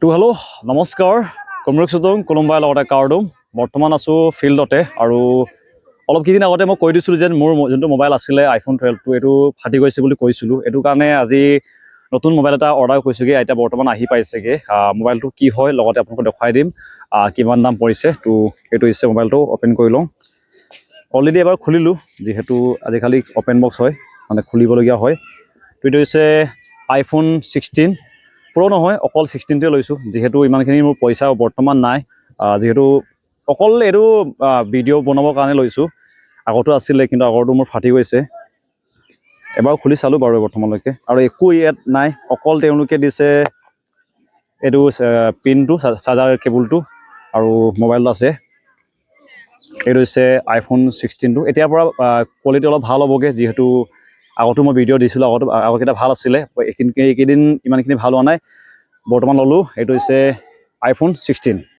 hello' নমস্কাৰ comrade চুদং কোলম্বাই লগতে কাৰ্ডুম বৰ্তমান আছোঁ ফিল্ডতে আৰু অলপ কেইদিন আগতে মই কৈ দিছিলোঁ যে মোৰ যোনটো মোবাইল আছিলে আইফোন 12 এইটো ফাটি গৈছে বুলি কৈছিলোঁ এইটো কাৰণে আজি নতুন মোবাইল এটা অৰ্ডাৰ কৰিছোঁগৈ এতিয়া বৰ্তমান আহি পাইছেগৈ মোবাইলটো কি হয় লগতে আপোনালোকক দেখুৱাই দিম কিমান দাম পৰিছে তো এইটো হৈছে মোবাইলটো অ'পেন কৰি লওঁ অলৰেডি এবাৰ খুলিলোঁ যিহেতু আজিকালি অ'পেন বক্স হয় মানে খুলিবলগীয়া হয় তো এইটো হৈছে আইফোন 16 প্ৰ' নহয় অকল 16টোৱে লৈছোঁ যিহেতু ইমানখিনি মোৰ পইচা বৰ্তমান নাই যিহেতু অকল এইটো ভিডিঅ' বনাবৰ কাৰণে লৈছোঁ আগতো আছিলে কিন্তু আগৰটো মোৰ ফাটি গৈছে এবাৰ খুলি চালোঁ বাৰু বৰ্তমানলৈকে আৰু একো ইয়াত নাই অকল তেওঁলোকে দিছে এইটো পিনটো চাৰ্জাৰ কেবুলটো আৰু মোবাইলটো আছে এইটো হৈছে আইফোন 16টো এতিয়াৰ পৰা কোৱালিটি অলপ ভাল হ'বগৈ যিহেতু আগতো মই ভিডিঅ' দিছিলোঁ আগৰকেইটা ভাল আছিলে এইকেইদিন ইমানখিনি ভাল হোৱা নাই বৰ্তমান ল'লোঁ এইটো হৈছে আইফোন 16